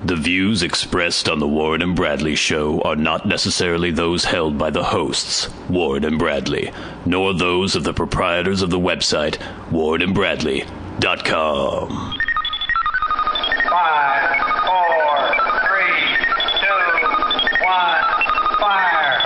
The views expressed on the Warren and Bradley Show are not necessarily those held by the hosts, Warren and Bradley, nor those of the proprietors of the website, warrenandbradley.com. 5, 4, 3, 2, 1, fire!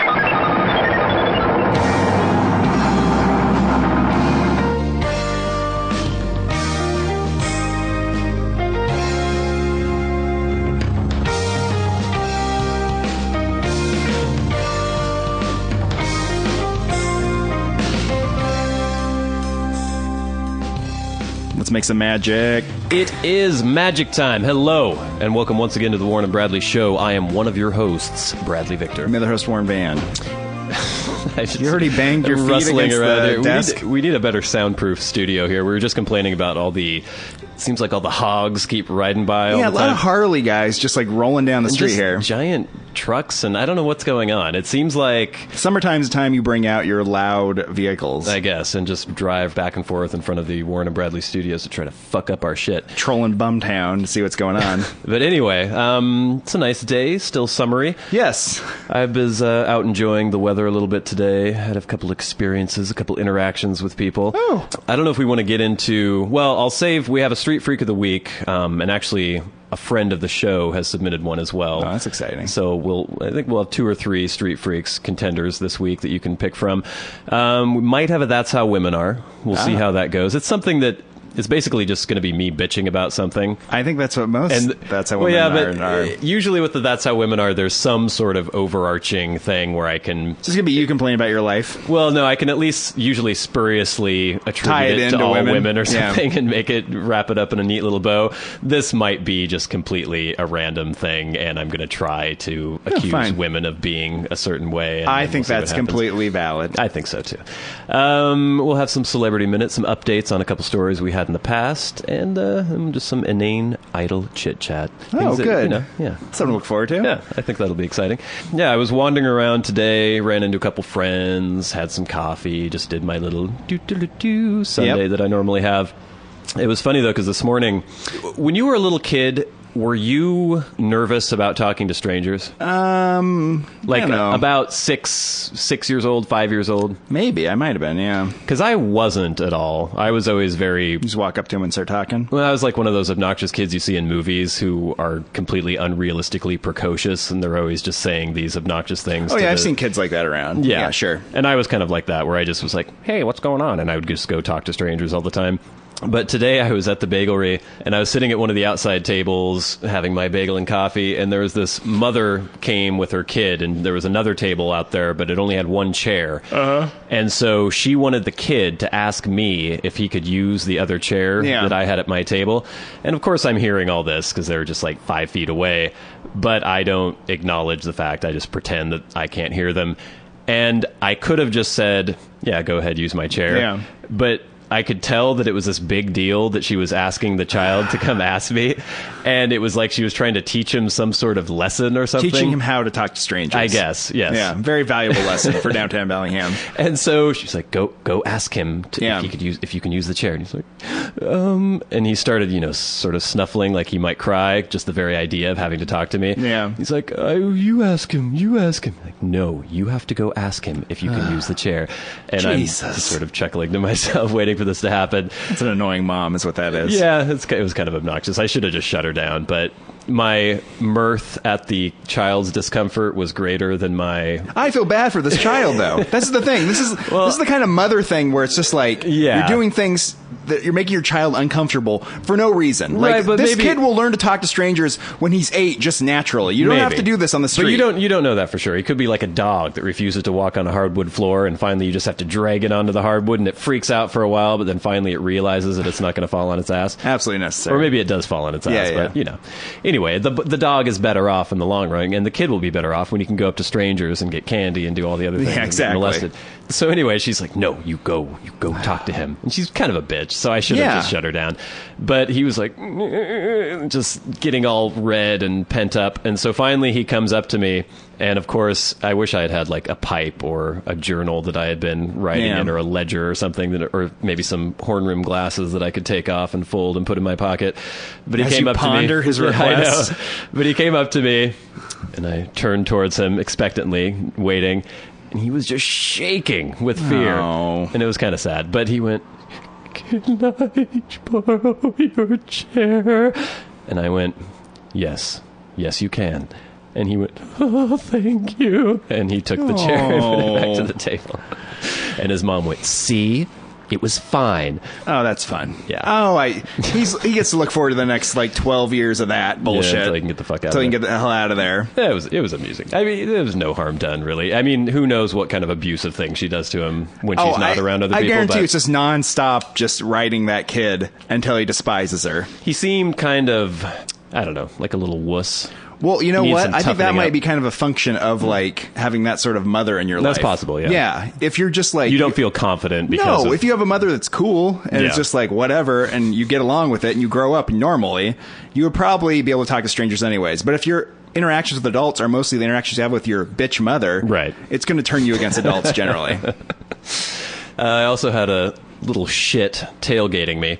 Let's make some magic. It is magic time. Hello, and welcome once again to the Warren and Bradley Show. I am one of your hosts, Bradley Victor. I'm the other host, Warren Van. You already banged your feet against the desk. We need a better soundproof studio here. We were just complaining about seems like all the hogs keep riding by all the time. Yeah, a lot of Harley guys just like rolling down the street here. Giant trucks, and I don't know what's going on. It seems like... Summertime's the time you bring out your loud vehicles. I guess, and just drive back and forth in front of the Warren and Bradley studios to try to fuck up our shit. Trolling Bumtown to see what's going on. But anyway, it's a nice day, still summery. Yes. I was out enjoying the weather a little bit today. Had a couple experiences, a couple interactions with people. Oh. I don't know if we want to get into... Well, I'll save... We have a Street Freak of the Week, and actually... A friend of the show has submitted one as well. Oh, that's exciting. So I think we'll have 2 or 3 Street Freaks contenders this week that you can pick from. We might have a That's How Women Are. We'll see how that goes. It's something that it's basically just going to be me bitching about something. I think that's what That's How Women are. Usually with the That's How Women Are, there's some sort of overarching thing where I can... It's just going to be you complaining about your life? Well, no, I can at least usually spuriously attribute it to all women or something and wrap it up in a neat little bow. This might be just completely a random thing, and I'm going to try to accuse women of being a certain way. I think that's completely valid. I think so, too. We'll have some celebrity minutes, some updates on a couple stories we had in the past, and just some inane, idle chit-chat. Oh, good. Yeah. Something to look forward to. Yeah, I think that'll be exciting. Yeah, I was wandering around today, ran into a couple friends, had some coffee, just did my little do-do-do-do Sunday that I normally have. It was funny, though, because this morning, when you were a little kid... Were you nervous about talking to strangers? About 6 years old, 5 years old? Maybe. I might have been, yeah. Because I wasn't at all. I was always very... You just walk up to him and start talking? Well, I was like one of those obnoxious kids you see in movies who are completely unrealistically precocious, and they're always just saying these obnoxious things. Oh, yeah, I've seen kids like that around. Yeah, sure. And I was kind of like that, where I just was like, hey, what's going on? And I would just go talk to strangers all the time. But today I was at the bagelry, and I was sitting at one of the outside tables having my bagel and coffee, and there was this mother came with her kid, and there was another table out there, but it only had one chair. And so she wanted the kid to ask me if he could use the other chair that I had at my table. And of course I'm hearing all this because they're just like 5 feet away, but I don't acknowledge the fact. I just pretend that I can't hear them. And I could have just said, yeah, go ahead, use my chair. Yeah. But I could tell that it was this big deal that she was asking the child to come ask me. And it was like she was trying to teach him some sort of lesson or something. Teaching him how to talk to strangers. I guess, yes. Yeah, very valuable lesson for downtown Bellingham. And so she's like, go ask him if you can use the chair. And he's like, and he started, sort of snuffling like he might cry, just the very idea of having to talk to me. Yeah. He's like, you ask him. Like, no, you have to go ask him if you can use the chair. And Jesus. I'm just sort of chuckling to myself, waiting for this to happen. It's an annoying mom is what that is. Yeah, it was kind of obnoxious. I should have just shut her down, but my mirth at the child's discomfort was greater than my... I feel bad for this child, though. That's the thing. This is the kind of mother thing where it's just like, you're doing things that you're making your child uncomfortable for no reason. Right, like, but this kid will learn to talk to strangers when he's 8 just naturally. You don't have to do this on the street. But you don't know that for sure. He could be like a dog that refuses to walk on a hardwood floor, and finally you just have to drag it onto the hardwood, and it freaks out for a while, but then finally it realizes that it's not going to fall on its ass. Absolutely necessary. Or maybe it does fall on its ass, but Anyway, the dog is better off in the long run, and the kid will be better off when he can go up to strangers and get candy and do all the other things. Yeah, exactly. And get molested. So anyway, she's like, no, you go talk to him. And she's kind of a bitch, so I should have just shut her down. But he was like, just getting all red and pent up. And so finally he comes up to me And of course, I wish I had had like a pipe or a journal that I had been writing in, or a ledger or something, or maybe some horn rim glasses that I could take off and fold and put in my pocket. But he came up to me. Ponder his requests. I know. But he came up to me, and I turned towards him expectantly, waiting, and he was just shaking with fear. Oh. And it was kind of sad. But he went, "Can I borrow your chair?" And I went, "Yes, you can." And he went, "Oh, thank you." And he took the chair and put it back to the table. And his mom went, "See? It was fine." Oh, that's fun. Yeah. Oh, he gets to look forward to the next, 12 years of that bullshit. Yeah, until he can get the fuck out Until of he there. can get the hell out of there. Yeah, it was amusing. I mean, there was no harm done, really. I mean, who knows what kind of abusive thing she does to him when she's not around other people. I guarantee but it's just nonstop just riding that kid until he despises her. he seemed kind of, I don't know, like a little wuss. Well, you know Needs what? some I think that toughening might up. be kind of a function of having that sort of mother in your life. That's possible, yeah. Yeah. If you're just You don't feel confident because no, of, if you have a mother that's cool and it's Yeah. just whatever, and you get along with it and you grow up normally, you would probably be able to talk to strangers anyways. But if your interactions with adults are mostly the interactions you have with your bitch mother, Right. it's going to turn you against adults generally. I also had a little shit tailgating me.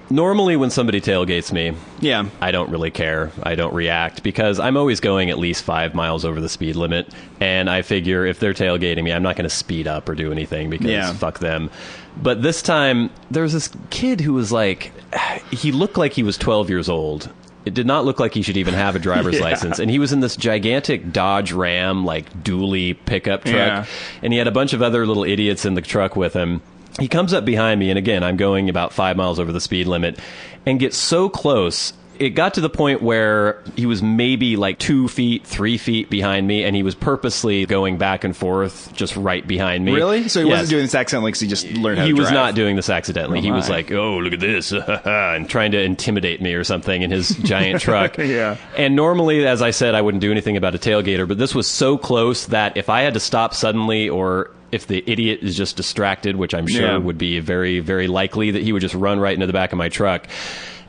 Normally, when somebody tailgates me, Yeah. I don't really care. I don't react because I'm always going at least 5 miles over the speed limit. And I figure if they're tailgating me, I'm not going to speed up or do anything because fuck them. But this time, there was this kid who was he looked like he was 12 years old. It did not look like he should even have a driver's license. And he was in this gigantic Dodge Ram, dually pickup truck. Yeah. And he had a bunch of other little idiots in the truck with him. He comes up behind me, and again, I'm going about 5 miles over the speed limit, and gets so close. It got to the point where he was maybe 2 feet, 3 feet behind me, and he was purposely going back and forth just right behind me. Really? So he Yes. wasn't doing this accidentally because he just learned how to He was drive. not doing this accidentally. He was my. like, "Oh, look at this," and trying to intimidate me or something in his giant truck. Yeah. And normally, as I said, I wouldn't do anything about a tailgater, but this was so close that if I had to stop suddenly, or if the idiot is just distracted, which I'm sure would be very, very likely, that he would just run right into the back of my truck.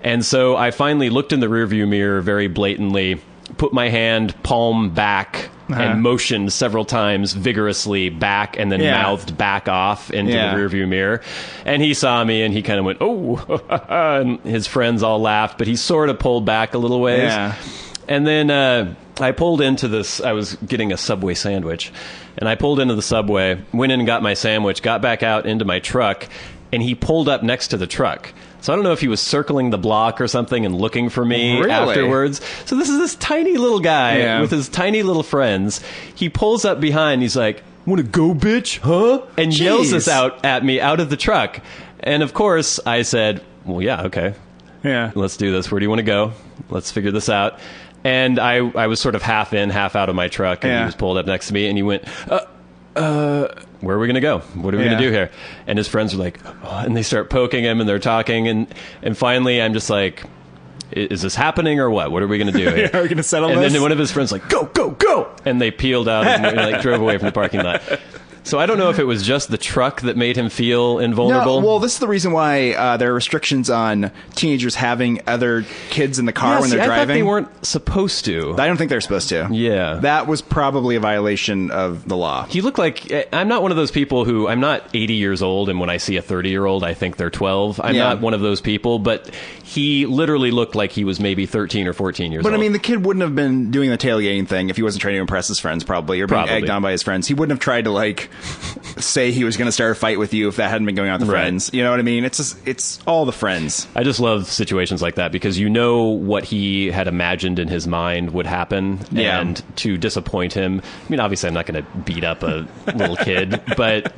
And so I finally looked in the rearview mirror very blatantly, put my hand palm back, and motioned several times vigorously back, and then mouthed back off into the rearview mirror. And he saw me, and he kind of went, "Oh," and his friends all laughed, but he sort of pulled back a little ways. Yeah. And then I pulled into this. I was getting a Subway sandwich, and I pulled into the Subway, went in and got my sandwich, got back out into my truck, and he pulled up next to the truck. So I don't know if he was circling the block or something and looking for me Really? afterwards. So this is this tiny little guy with his tiny little friends. He pulls up behind. He's like, "Want to go, bitch? Huh?" And yells this out at me out of the truck. And of course, I said, "Well, yeah, okay. Yeah. Let's do this. Where do you want to go? Let's figure this out." And I was sort of half in, half out of my truck, and he was pulled up next to me, and he went, "Where are we going to go? What are we going to do here?" And his friends are like, "Oh," and they start poking him, and they're talking, and finally I'm just like, "Is this happening or what? What are we going to do here?" Are we going to settle And this? then one of his friends like, "Go, go, go!" And they peeled out and drove away from the parking lot. So I don't know if it was just the truck that made him feel invulnerable. No, well, this is the reason why there are restrictions on teenagers having other kids in the car when they're I driving. thought they weren't supposed to. I don't think they're supposed to. Yeah. That was probably a violation of the law. He looked like, I'm not one of those people who, I'm not 80 years old, and when I see a 30-year-old, I think they're 12. I'm not one of those people, but he literally looked like he was maybe 13 or 14 years old. But I mean, the kid wouldn't have been doing the tailgating thing if he wasn't trying to impress his friends, probably, or being egged on by his friends. He wouldn't have tried to, say he was going to start a fight with you if that hadn't been going on with the friends. You know what I mean? It's all the friends. I just love situations like that because you know what he had imagined in his mind would happen, and to disappoint him. I mean, obviously, I'm not going to beat up a little kid, but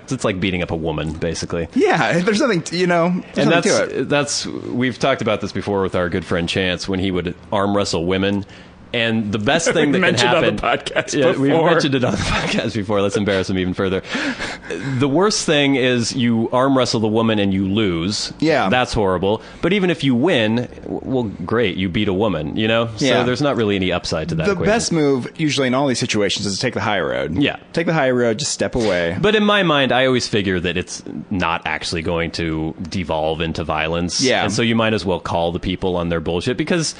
it's like beating up a woman, basically. Yeah, there's nothing, And nothing to it. that's we've talked about this before with our good friend Chance when he would arm wrestle women. And the best thing that can happen... on the podcast we've before. mentioned it on the podcast before. Let's embarrass him even further. The worst thing is you arm wrestle the woman and you lose. Yeah. That's horrible. But even if you win, well, great, you beat a woman, So there's not really any upside to that The equation. best move, usually in all these situations, is to take the high road. Yeah. Take the high road, just step away. But in my mind, I always figure that it's not actually going to devolve into violence. Yeah. And so you might as well call the people on their bullshit because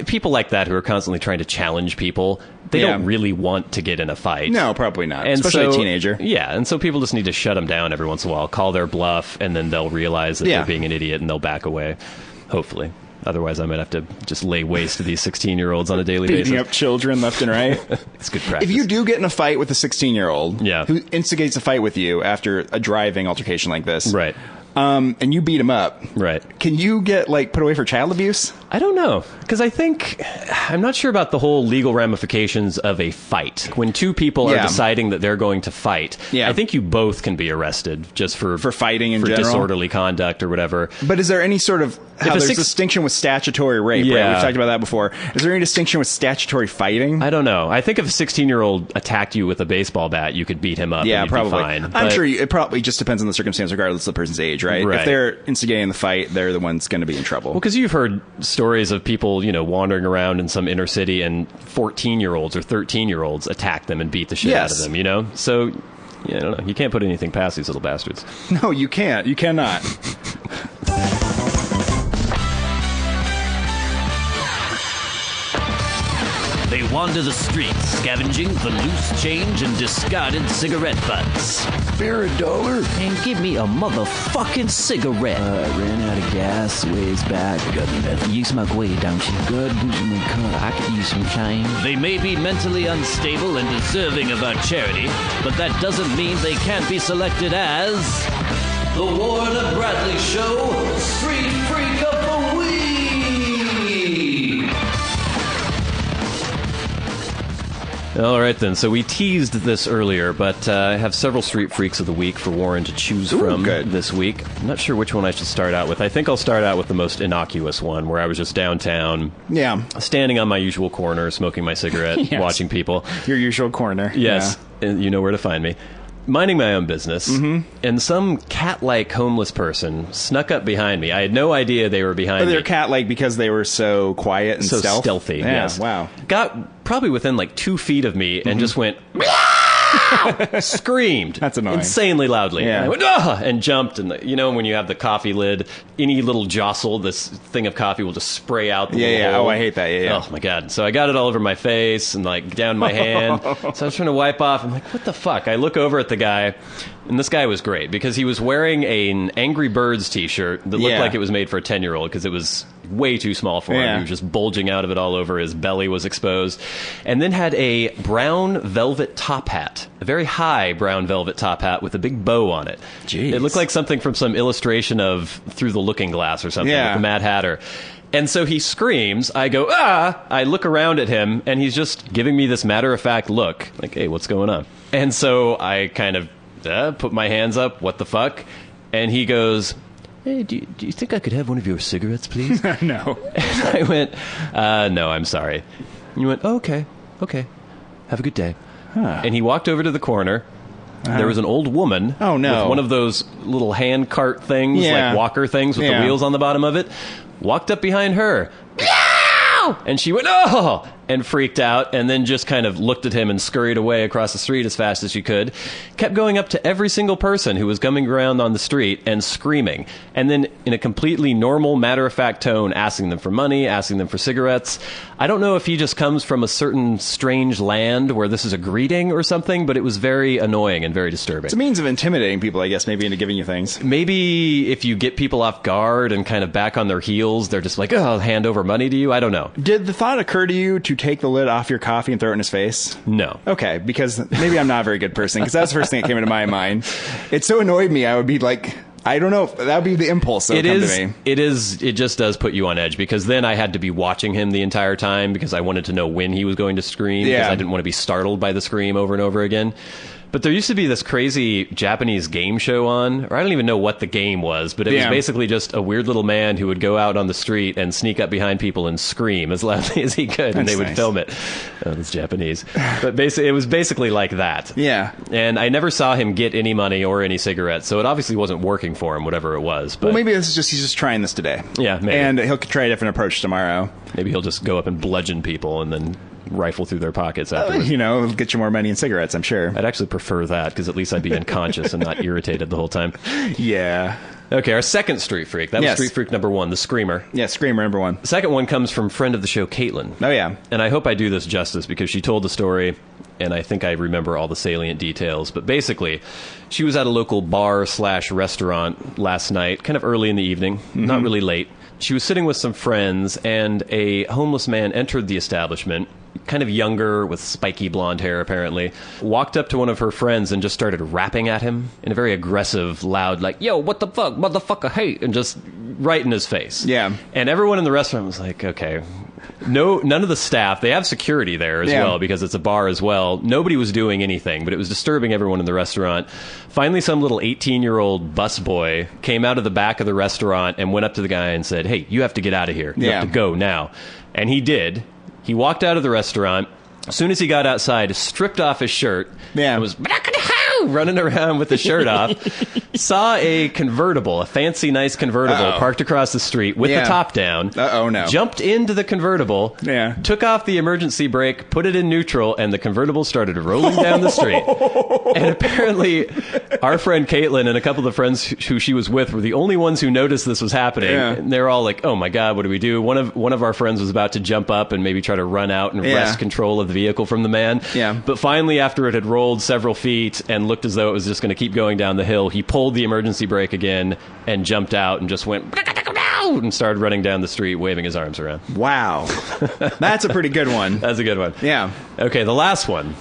people like that who are constantly trying to challenge people, they don't really want to get in a fight. No, probably not. And especially a teenager. Yeah, and so people just need to shut them down every once in a while, call their bluff, and then they'll realize that they're being an idiot and they'll back away. Hopefully. Otherwise, I might have to just lay waste to these 16-year-olds on a daily basis. Beating up children left and right. It's good practice. If you do get in a fight with a 16-year-old who instigates a fight with you after a driving altercation like this, right, and you beat him up, right, can you get put away for child abuse? I don't know, because I'm not sure about the whole legal ramifications of a fight. When two people are deciding that they're going to fight, I think you both can be arrested just for fighting in for general, disorderly conduct or whatever. But is there any sort of there's a distinction with statutory rape? Right? We've talked about that before. Is there any distinction with statutory fighting? I don't know. I think if a 16-year-old attacked you with a baseball bat, you could beat him up. Yeah, and you'd probably. Be fine. I'm sure it probably just depends on the circumstance, regardless of the person's age, right? If they're instigating the fight, they're the ones going to be in trouble. Well, because you've heard stories of people, wandering around in some inner city and 14-year-olds or 13-year-olds attack them and beat the shit out of them, So, I don't know. You can't put anything past these little bastards. No, you can't. You cannot. They wander the streets, scavenging for loose change and discarded cigarette butts. Spare $1 And give me a motherfucking cigarette. Ran out of gas ways back. Got nothing. You smoke weed, don't you? Good. I could use some change. They may be mentally unstable and deserving of our charity, but that doesn't mean they can't be selected as the Warren and Bradley Show Street Freak of the Week. All right, then. So we teased this earlier, but I have several Street Freaks of the Week for Warren to choose from this week. I'm not sure which one I should start out with. I think I'll start out with the most innocuous one, where I was just downtown, standing on my usual corner, smoking my cigarette, watching people. Your usual corner. Yes, and you know where to find me. Minding my own business, and some cat-like homeless person snuck up behind me. I had no idea they were behind me. But they're cat-like because they were so quiet and so stealthy. Yeah, yes. Wow. Got probably within 2 feet of me and just went... screamed. That's annoying. Insanely loudly. Yeah. And I went, and jumped. And when you have the coffee lid, any little jostle, this thing of coffee will just spray out the little hole. Oh, I hate that. Yeah. Oh, my God. So I got it all over my face and down my hand. So I was trying to wipe off. I'm like, what the fuck? I look over at the guy, and this guy was great because he was wearing an Angry Birds t-shirt that looked like it was made for a 10-year-old because it was way too small for him. He was just bulging out of it all over. His belly was exposed. And then had a brown velvet top hat, a very high brown velvet top hat with a big bow on it. Jeez. It looked like something from some illustration of Through the Looking Glass or something with the Mad Hatter. And so he screams. I go, ah! I look around at him, and he's just giving me this matter-of-fact look. Like, hey, what's going on? And so I kind of put my hands up. What the fuck? And he goes... Hey, do you think I could have one of your cigarettes, please? No. And I went, no, I'm sorry. And you went, oh, okay. Have a good day. Huh. And he walked over to the corner. There was an old woman with one of those little hand cart things, like walker things with the wheels on the bottom of it. Walked up behind her. And she went, oh! And freaked out, and then just kind of looked at him and scurried away across the street as fast as she could. Kept going up to every single person who was coming around on the street and screaming. And then in a completely normal, matter-of-fact tone, asking them for money, asking them for cigarettes. I don't know if he just comes from a certain strange land where this is a greeting or something, but it was very annoying and very disturbing. It's a means of intimidating people, I guess, maybe into giving you things. Maybe if you get people off guard and kind of back on their heels, they're just like, oh, I'll hand over money to you. I don't know. Did the thought occur to you to take the lid off your coffee and throw it in his face? No. Okay, because maybe I'm not a very good person, because that's the first thing that came into my mind. It so annoyed me, I would be like, I don't know, that would be the impulse that would come to me. It just does put you on edge, because then I had to be watching him the entire time, because I wanted to know when he was going to scream, because I didn't want to be startled by the scream over and over again. But there used to be this crazy Japanese game show on, or I don't even know what the game was, but it was basically just a weird little man who would go out on the street and sneak up behind people and scream as loudly as he could, and they would film it. Oh, that's Japanese. But it was basically like that. Yeah. And I never saw him get any money or any cigarettes, so it obviously wasn't working for him, whatever it was. But well, maybe he's just trying this today. Yeah, maybe. And he'll try a different approach tomorrow. Maybe he'll just go up and bludgeon people and then rifle through their pockets afterwards. It'll get you more money and cigarettes, I'm sure. I'd actually prefer that, because at least I'd be unconscious and not irritated the whole time. Yeah. Okay, our second street freak. That was Yes. street freak number 1, the screamer. Yeah, Screamer number 1. The second one comes from friend of the show, Caitlin. Oh, yeah. And I hope I do this justice because she told the story, and I think I remember all the salient details. But basically, she was at a local bar/restaurant last night, kind of early in the evening, not really late. She was sitting with some friends, and a homeless man entered the establishment, kind of younger, with spiky blonde hair, apparently, walked up to one of her friends and just started rapping at him in a very aggressive, loud, like, yo, what the fuck, motherfucker, hey, and just right in his face. Yeah. And everyone in the restaurant was like, okay. None of the staff, they have security there as well because it's a bar as well. Nobody was doing anything, but it was disturbing everyone in the restaurant. Finally, some little 18-year-old busboy came out of the back of the restaurant and went up to the guy and said, hey, you have to get out of here. You have to go now. And he did. He walked out of the restaurant. As soon as he got outside, stripped off his shirt and was running around with the shirt off. Saw a convertible, a fancy, nice convertible, parked across the street with the top down. Oh, no. Jumped into the convertible, took off the emergency brake, put it in neutral, and the convertible started rolling down the street. And apparently, our friend Caitlin and a couple of the friends who she was with were the only ones who noticed this was happening. And they were all like, oh my God, what do we do? One of our friends was about to jump up and maybe try to run out and wrest control of the vehicle from the man. But finally, after it had rolled several feet and looked as though it was just going to keep going down the hill, he pulled the emergency brake again and jumped out and just went and started running down the street waving his arms around. Wow. That's a pretty good one. That's a good one. Yeah. Okay, the last one.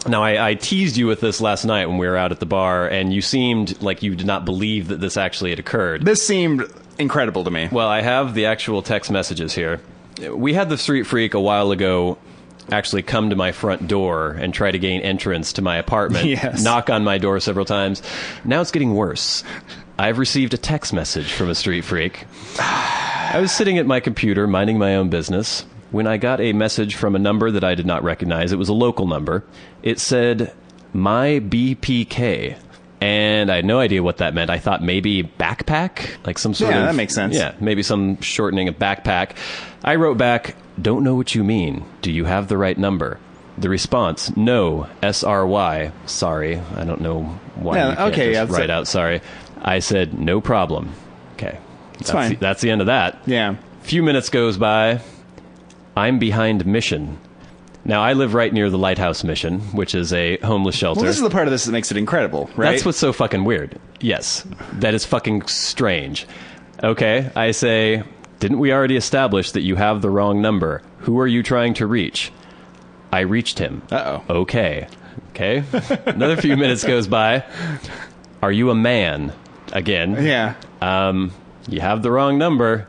Now, I teased you with this last night when we were out at the bar, and you seemed like you did not believe that this actually had occurred. This seemed incredible to me. Well, I have the actual text messages here. We had the street freak a while ago actually come to my front door and try to gain entrance to my apartment, knock on my door several times. Now it's getting worse. I've received a text message from a street freak. I was sitting at my computer minding my own business when I got a message from a number that I did not recognize. It was a local number. It said, my BPK. And I had no idea what that meant. I thought maybe backpack, like some sort of... Yeah, that makes sense. Yeah, maybe some shortening of backpack. I wrote back, don't know what you mean. Do you have the right number? The response, no, SRY. Sorry, I don't know why you can't just write out sorry. I said, no problem. Okay. It's fine. That's the end of that. Yeah. A few minutes goes by. I'm behind Mission. Now, I live right near the Lighthouse Mission, which is a homeless shelter. Well, this is the part of this that makes it incredible, right? That's what's so fucking weird. Yes. That is fucking strange. Okay, I say, didn't we already establish that you have the wrong number? Who are you trying to reach? I reached him. Uh-oh. Okay. Another few minutes goes by. Are you a man? Again. Yeah. You have the wrong number.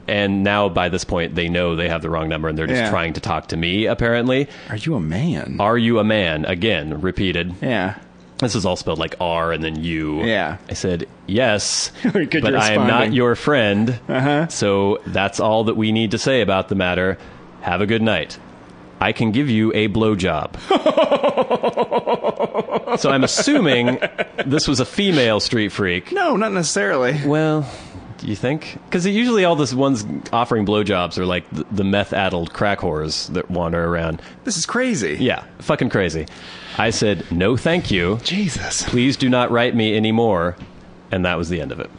And now, by this point, they know they have the wrong number, and they're just trying to talk to me, apparently. Are you a man? Are you a man? Again, repeated. Yeah. This is all spelled like R and then U. Yeah. I said, yes, Good but I am not your friend. Uh-huh. So that's all that we need to say about the matter. Have a good night. I can give you a blowjob. So I'm assuming this was a female street freak. No, not necessarily. Well... You think? Because usually all the ones offering blowjobs are like the meth-addled crack whores that wander around. This is crazy. Yeah, fucking crazy. I said, no thank you. Jesus. Please do not write me anymore. And that was the end of it.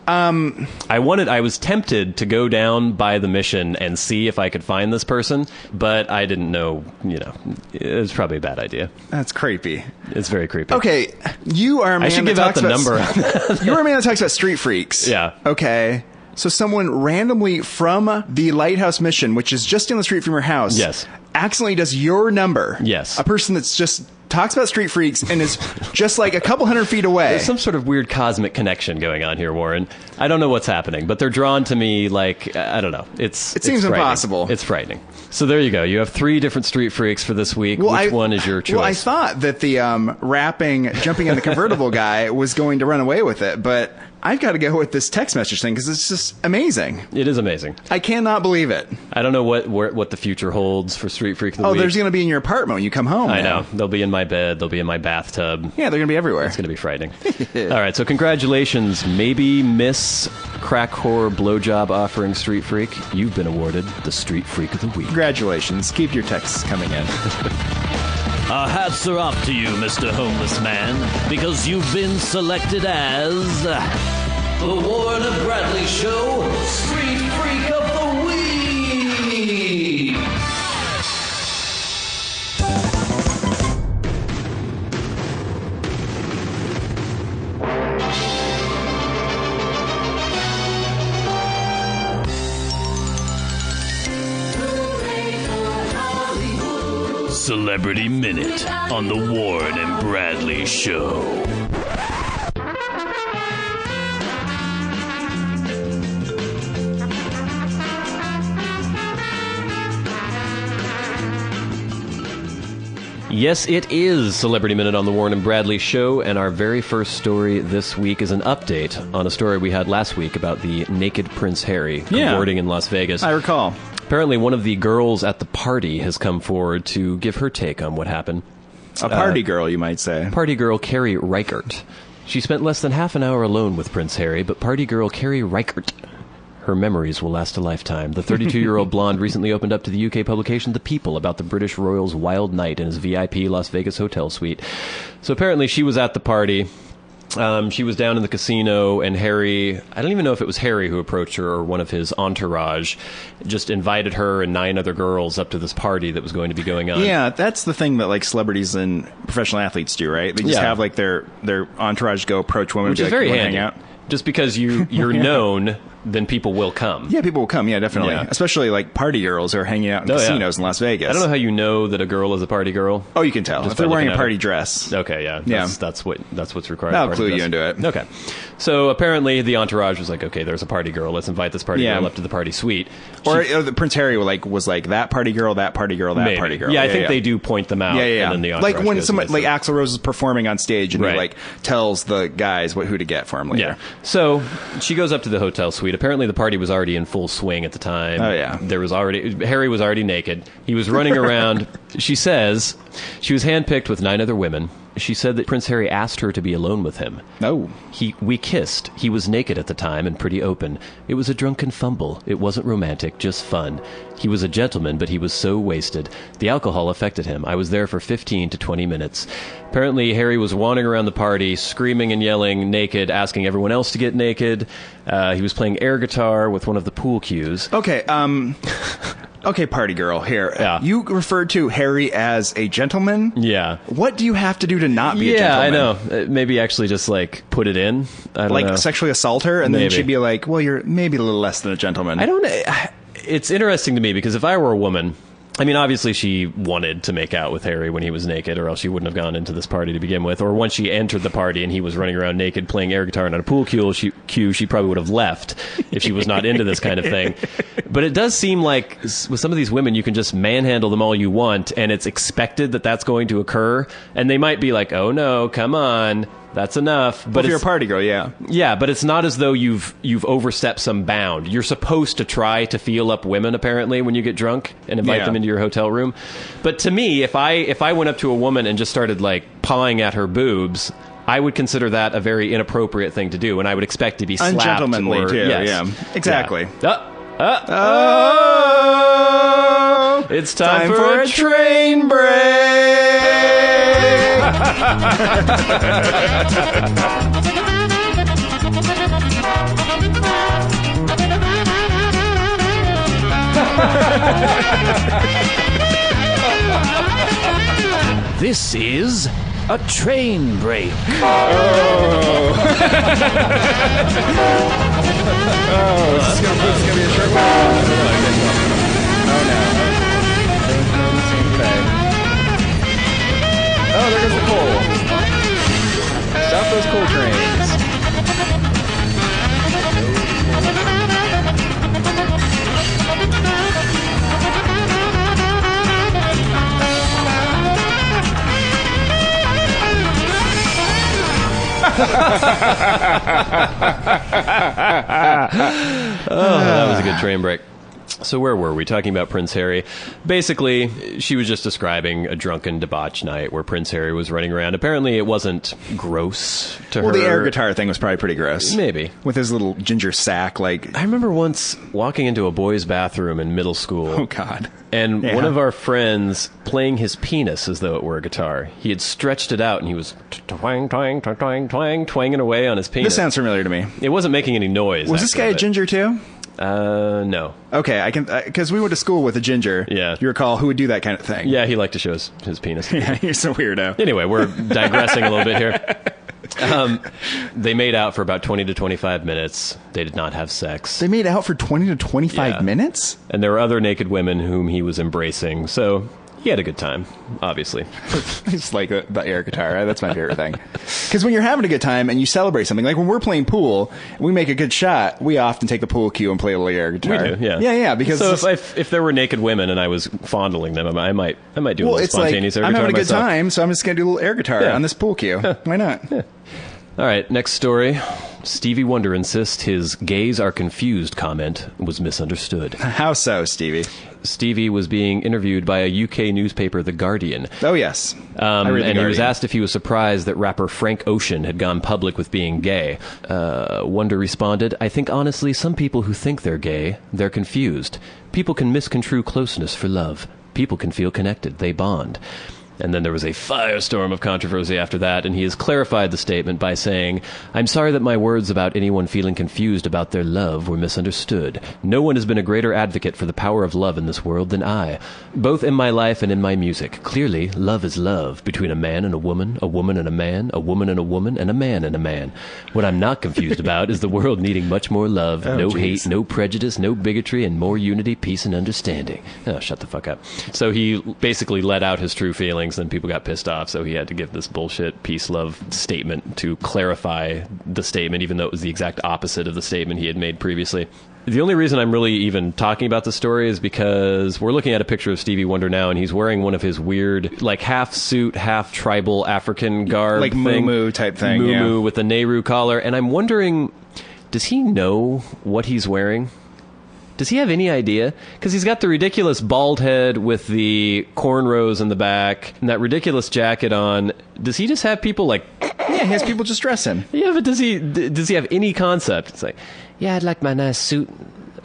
I was tempted to go down by the Mission and see if I could find this person, but I didn't know, it was probably a bad idea. That's creepy. It's very creepy. Okay, you are a man I should give out the number. You're a man that talks about street freaks. Yeah. Okay. So someone randomly from the Lighthouse Mission, which is just down the street from your house, accidentally does your number. Yes. A person that's just talks about street freaks and is just like a couple hundred feet away. There's some sort of weird cosmic connection going on here, Warren. I don't know what's happening, but they're drawn to me like, I don't know. It seems impossible. It's frightening. So there you go. You have 3 different street freaks for this week. Which one is your choice? Well, I thought that the jumping in the convertible guy was going to run away with it, but I've got to go with this text message thing because it's just amazing. It is amazing. I cannot believe it. I don't know what the future holds for Street Freak of the Week. Oh, there's going to be in your apartment when you come home. I know. They'll be in my bed. They'll be in my bathtub. Yeah, they're going to be everywhere. It's going to be frightening. All right, so congratulations, maybe Miss Crack Whore Blowjob Offering Street Freak. You've been awarded the Street Freak of the Week. Congratulations. Keep your texts coming in. Our hats are off to you, Mr. Homeless Man, because you've been selected as the The Warren and Bradley Show, Street Freak of the Week! Celebrity Minute on The Warren and Bradley Show. Yes, it is Celebrity Minute on the Warren and Bradley Show, and our very first story this week is an update on a story we had last week about the naked Prince Harry cavorting in Las Vegas. I recall. Apparently, one of the girls at the party has come forward to give her take on what happened. A party girl, you might say. Party girl Carrie Reichert. She spent less than half an hour alone with Prince Harry, but party girl Carrie Reichert, her memories will last a lifetime. The 32-year-old blonde recently opened up to the UK publication The People about the British royal's wild night in his VIP Las Vegas hotel suite. So apparently she was at the party. She was down in the casino, and Harry, I don't even know if it was Harry who approached her or one of his entourage, just invited her and 9 other girls up to this party that was going to be going on. Yeah, that's the thing that like celebrities and professional athletes do, right? They just have like their entourage go approach women, which is very handy. Hang out. Just because you're known, then people will come. Yeah, people will come. Yeah, definitely. Yeah. Especially like party girls who are hanging out in casinos in Las Vegas. I don't know how you know that a girl is a party girl. Oh, you can tell just if they're wearing a party dress. Okay, yeah, that's what's required. That'll clue you into it. Okay, so apparently the entourage was like, okay, there's a party girl. Let's invite this party girl up to the party suite. Or the Prince Harry was like that party girl, that party girl, that party girl. Yeah, I think they do point them out. Yeah. And then the entourage like when somebody like Axl Rose is performing on stage and he like tells the guys who to get for him later. Yeah. So she goes up to the hotel suite. Apparently the party was already in full swing at the time. Oh, yeah. Harry was already naked. He was running around. She says she was handpicked with 9 other women. She said that Prince Harry asked her to be alone with him. Oh. We kissed. He was naked at the time and pretty open. It was a drunken fumble. It wasn't romantic, just fun. He was a gentleman, but he was so wasted. The alcohol affected him. I was there for 15 to 20 minutes. Apparently, Harry was wandering around the party, screaming and yelling, naked, asking everyone else to get naked. He was playing air guitar with one of the pool cues. Okay, okay, party girl, here. Yeah. You referred to Harry as a gentleman? Yeah. What do you have to do to not be a gentleman? Yeah, I know. Maybe actually just, like, put it in. I don't know. Sexually assault her, and then she'd be like, well, you're maybe a little less than a gentleman. I don't know. It's interesting to me, because if I were a woman... I mean, obviously she wanted to make out with Harry when he was naked, or else she wouldn't have gone into this party to begin with. Or once she entered the party and he was running around naked playing air guitar and on a pool cue, she probably would have left if she was not into this kind of thing. But it does seem like with some of these women, you can just manhandle them all you want, and it's expected that that's going to occur. And they might be like, oh no, come on. That's enough. But if you're a party girl, yeah. Yeah, but it's not as though you've overstepped some bound. You're supposed to try to feel up women, apparently, when you get drunk and invite them into your hotel room. But to me, if I went up to a woman and just started, like, pawing at her boobs, I would consider that a very inappropriate thing to do, and I would expect to be slapped. Ungentlemanly, too, yeah. Exactly. Yeah. Oh! It's time for a train break! This is a train break. Oh, this is gonna be a short one. Oh no. Oh, there goes the coal. Stop those coal trains. Oh, that was a good train break. So where were we? Talking about Prince Harry. Basically, she was just describing a drunken debauch night where Prince Harry was running around. Apparently, it wasn't gross to her. Well, the air guitar thing was probably pretty gross. Maybe. With his little ginger sack, like... I remember once walking into a boy's bathroom in middle school. Oh, God. And one of our friends playing his penis as though it were a guitar. He had stretched it out, and he was twang, twang, twang, twang, twang, twanging away on his penis. This sounds familiar to me. It wasn't making any noise. Was this guy a ginger, too? No. Okay, I can, because we went to school with a ginger. Yeah. You recall who would do that kind of thing? Yeah, he liked to show his penis. Yeah, he's a weirdo. Anyway, we're digressing a little bit here. They made out for about 20 to 25 minutes. They did not have sex. They made out for 20 to 25 minutes? And there were other naked women whom he was embracing, so he had a good time, obviously. I just like the air guitar. That's my favorite thing. Because when you're having a good time and you celebrate something, like when we're playing pool, and we make a good shot, we often take the pool cue and play a little air guitar. We do, yeah. Yeah, because... So if there were naked women and I was fondling them, I might do a little spontaneous air guitar I'm having a good myself. time, so I'm just going to do a little air guitar on this pool cue. Why not? Yeah. All right, next story. Stevie Wonder insists his "gays are confused" comment was misunderstood. How so, Stevie? Stevie was being interviewed by a UK newspaper, The Guardian. Oh, yes. And he was asked if he was surprised that rapper Frank Ocean had gone public with being gay. Wonder responded, "I think honestly some people who think they're gay, they're confused. People can misconstrue closeness for love. People can feel connected. They bond." And then there was a firestorm of controversy after that, and he has clarified the statement by saying, "I'm sorry that my words about anyone feeling confused about their love were misunderstood. No one has been a greater advocate for the power of love in this world than I, both in my life and in my music. Clearly, love is love, between a man and a woman and a man, a woman and a woman, and a man and a man. What I'm not confused about is the world needing much more love, hate, no prejudice, no bigotry, and more unity, peace, and understanding." Oh, shut the fuck up. So he basically let out his true feelings. Then people got pissed off, so he had to give this bullshit peace love statement to clarify the statement, even though it was the exact opposite of the statement he had made previously. The only reason I'm really even talking about the story is because we're looking at a picture of Stevie Wonder now, and he's wearing one of his weird, like, half suit, half tribal African garb, like moo-moo type thing, moo-moo with the Nehru collar, and I'm wondering, does he know what he's wearing? Does he have any idea? Because he's got the ridiculous bald head with the cornrows in the back and that ridiculous jacket on. Does he just have people like... Yeah, he has people just dress him. Yeah, but does he have any concept? It's like, yeah, I'd like my nice suit.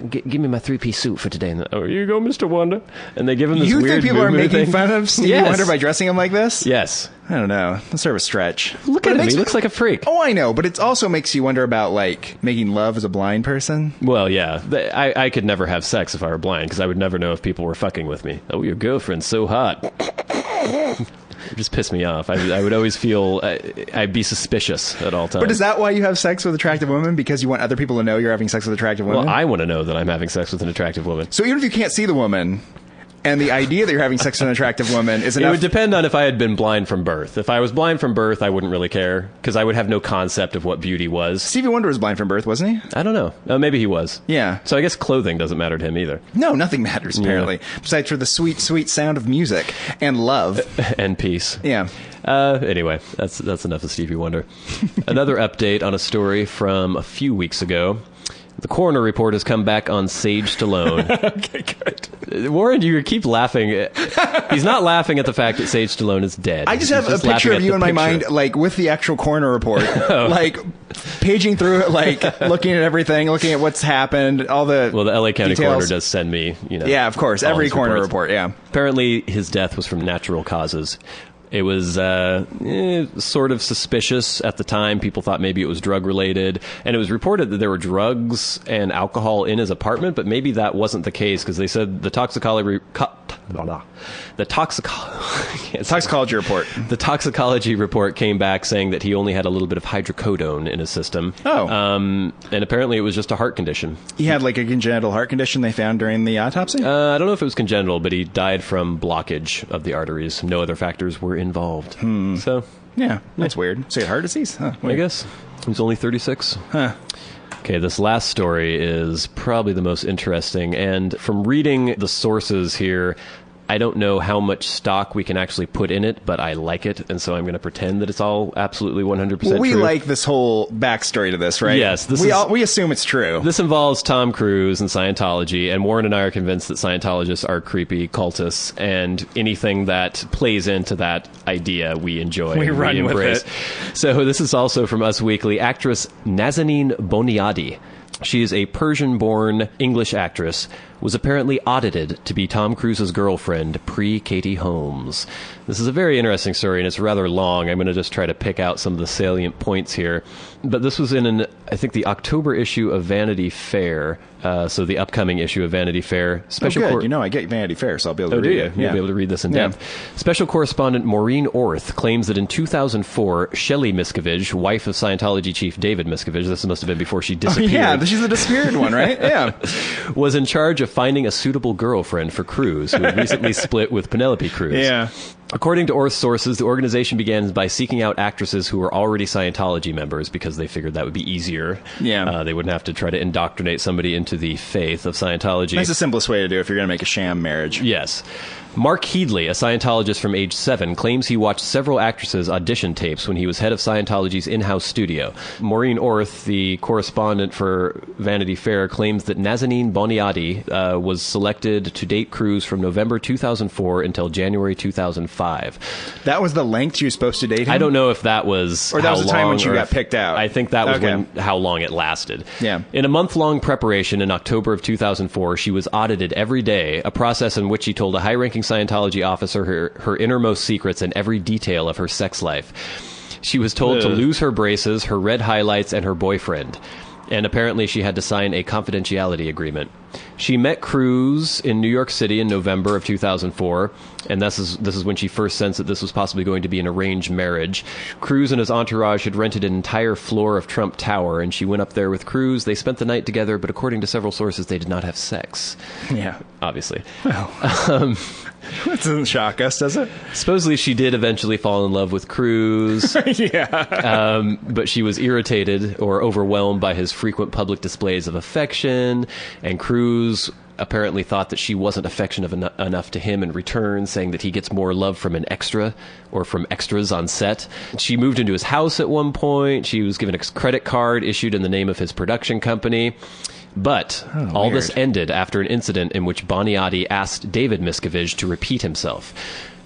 Give me my three-piece suit for today. And here you go, Mr. Wonder. And they give him this weird You think people are making thing. fun of Stevie Wonder by dressing him like this? Yes. I don't know. That's sort of a stretch. Look at him. He looks like a freak. Oh, I know. But it also makes you wonder about, like, making love as a blind person. Well, yeah. I could never have sex if I were blind, because I would never know if people were fucking with me. Oh, your girlfriend's so hot. It just pissed me off. I would always feel... I'd be suspicious at all times. But is that why you have sex with attractive women? Because you want other people to know you're having sex with attractive women? Well, I want to know that I'm having sex with an attractive woman. So even if you can't see the woman... And the idea that you're having sex with an attractive woman is enough... It would depend on if I had been blind from birth. If I was blind from birth, I wouldn't really care, because I would have no concept of what beauty was. Stevie Wonder was blind from birth, wasn't he? I don't know. Maybe he was. Yeah. So I guess clothing doesn't matter to him either. No, nothing matters, apparently. Yeah. Besides for the sweet, sweet sound of music and love. And peace. Yeah. Anyway, that's enough of Stevie Wonder. Another update on a story from a few weeks ago. The coroner report has come back on Sage Stallone. Okay, good. Warren, you keep laughing. He's not laughing at the fact that Sage Stallone is dead. I just have a picture of you in my mind, like, with the actual coroner report. Like, paging through it, like, looking at everything, looking at what's happened, all the Well, the L.A. County details. coroner does send me, Yeah, of course. Every coroner report, yeah. Apparently, his death was from natural causes. It was sort of suspicious at the time. People thought maybe it was drug-related. And it was reported that there were drugs and alcohol in his apartment, but maybe that wasn't the case, because they said the toxicology report. The toxicology report came back saying that he only had a little bit of hydrocodone in his system. Oh. And apparently it was just a heart condition. He had, like, a congenital heart condition they found during the autopsy? I don't know if it was congenital, but he died from blockage of the arteries. No other factors were involved. So, yeah, that's weird. So he had heart disease? Huh, I guess. He was only 36. Huh. Okay, this last story is probably the most interesting, and from reading the sources here, I don't know how much stock we can actually put in it, but I like it, and so I'm going to pretend that it's all absolutely 100% true. We like this whole backstory to this, right? Yes. We assume it's true. This involves Tom Cruise and Scientology, and Warren and I are convinced that Scientologists are creepy cultists, and anything that plays into that idea we enjoy. We run embrace. with it. So this is also from Us Weekly. Actress Nazanin Boniadi. She is a Persian-born English actress, was apparently audited to be Tom Cruise's girlfriend pre-Katie Holmes. This is a very interesting story, and it's rather long. I'm going to just try to pick out some of the salient points here. But this was in, I think, the October issue of Vanity Fair, so the upcoming issue of Vanity Fair. Good. I get Vanity Fair, so I'll be able to read it. You'll be able to read this in depth. Special correspondent Maureen Orth claims that in 2004, Shelley Miscavige, wife of Scientology chief David Miscavige, this must have been before she disappeared. Yeah, she's the disappeared one, right? Yeah. Was in charge of finding a suitable girlfriend for Cruise, who had recently split with Penelope Cruz. Yeah. According to Orth's sources, the organization began by seeking out actresses who were already Scientology members because they figured that would be easier. Yeah. They wouldn't have to try to indoctrinate somebody into the faith of Scientology. That's the simplest way to do it if you're going to make a sham marriage. Yes. Mark Headley, a Scientologist from age 7, claims he watched several actresses' audition tapes when he was head of Scientology's in-house studio. Maureen Orth, the correspondent for Vanity Fair, claims that Nazanin Boniadi was selected to date Cruise from November 2004 until January 2005. That was the length she was supposed to date him? I don't know if that was or that was the time when she got picked out. I think that was how long it lasted. Yeah. In a month-long preparation in October of 2004, she was audited every day, a process in which she told a high-ranking Scientology officer her innermost secrets and every detail of her sex life. She was told to lose her braces, her red highlights, and her boyfriend. And apparently she had to sign a confidentiality agreement. She met Cruise in New York City in November of 2004, and this is when she first sensed that this was possibly going to be an arranged marriage. Cruise and his entourage had rented an entire floor of Trump Tower, and she went up there with Cruise. They spent the night together, but according to several sources, they did not have sex. Yeah. Obviously. Well, that doesn't shock us, does it? Supposedly she did eventually fall in love with Cruise. Yeah. But she was irritated or overwhelmed by his frequent public displays of affection, and Cruise apparently thought that she wasn't affectionate enough to him in return, saying that he gets more love from an extra or from extras on set. She moved into his house at one point. She was given a credit card issued in the name of his production company. But all this ended after an incident in which Boniadi asked David Miscavige to repeat himself.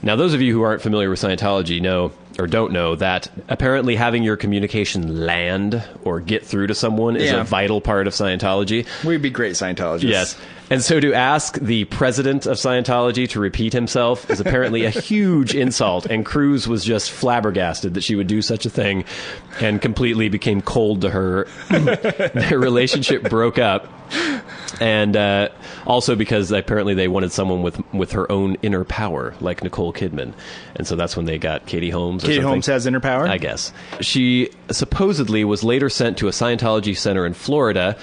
Now, those of you who aren't familiar with Scientology know, or don't know, that apparently having your communication land or get through to someone is a vital part of Scientology. We'd be great Scientologists. Yes. And so to ask the president of Scientology to repeat himself is apparently a huge insult, and Cruise was just flabbergasted that she would do such a thing and completely became cold to her. Their relationship broke up. And also because apparently they wanted someone with her own inner power, like Nicole Kidman. And so that's when they got Katie Holmes. Katie Holmes has inner power? I guess. She supposedly was later sent to a Scientology center in Florida,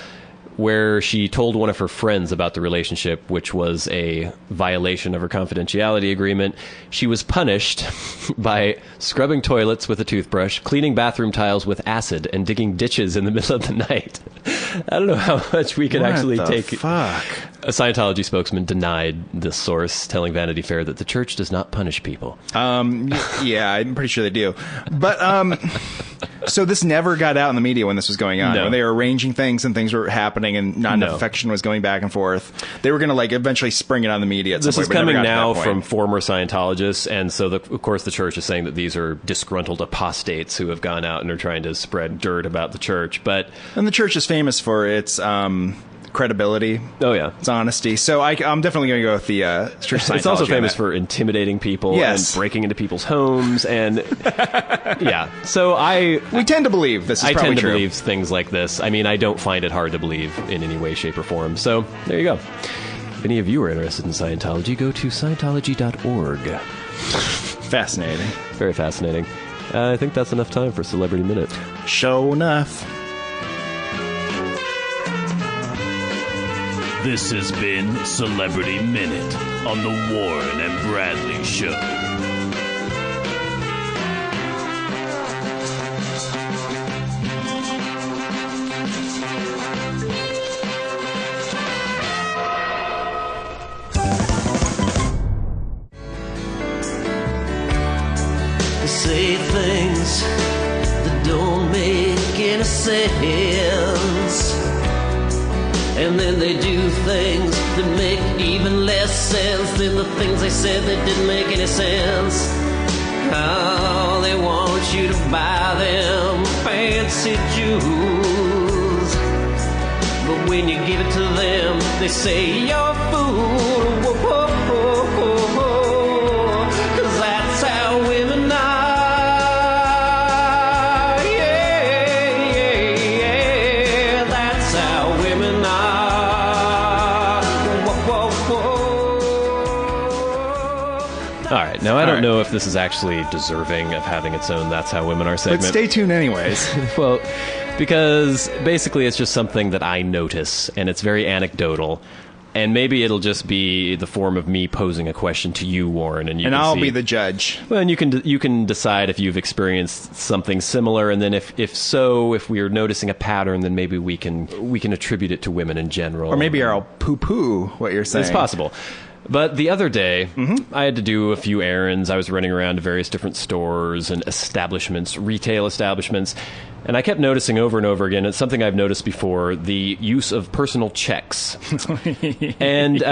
where she told one of her friends about the relationship, which was a violation of her confidentiality agreement. She was punished by scrubbing toilets with a toothbrush, cleaning bathroom tiles with acid, and digging ditches in the middle of the night. I don't know how much we could actually take. Fuck? A Scientology spokesman denied this source, telling Vanity Fair that the church does not punish people. Yeah, I'm pretty sure they do. But so this never got out in the media when this was going on. No. When they were arranging things and things were happening and not enough affection was going back and forth. They were going to eventually spring it on the media at some this point. This is coming now from former Scientologists, and so of course the church is saying that these are disgruntled apostates who have gone out and are trying to spread dirt about the church. And the church is famous for its credibility. Oh yeah, it's honesty. So I'm definitely going to go with the Church of Scientology. It's also famous for intimidating people and breaking into people's homes, and So we tend to believe this is probably true. I tend to believe things like this. I mean, I don't find it hard to believe in any way, shape, or form. So there you go. If any of you are interested in Scientology, go to Scientology.org. Fascinating. Very fascinating. I think that's enough time for Celebrity Minute. Show enough. This has been Celebrity Minute on the Warren and Bradley Show. say things that don't make any sense. And then they do things that make even less sense than the things they said that didn't make any sense. Oh, they want you to buy them fancy jewels, but when you give it to them, they say you're a fool. Whoa, whoa, whoa, whoa, whoa. 'Cause that's how women are. Yeah, yeah, yeah. That's how women are. Whoa, whoa, whoa. All right, now I don't know if this is actually deserving of having its own That's How Women Are segment. But stay tuned anyways. Well, because basically it's just something that I notice, and it's very anecdotal. And maybe it'll just be the form of me posing a question to you, Warren, and I'll be the judge. Well, and you can decide if you've experienced something similar, and then if we're noticing a pattern, then maybe we can attribute it to women in general. Or maybe I'll poo-poo what you're saying. It's possible. But the other day, I had to do a few errands. I was running around to various different stores and establishments, retail establishments, and I kept noticing over and over again, it's something I've noticed before, the use of personal checks. And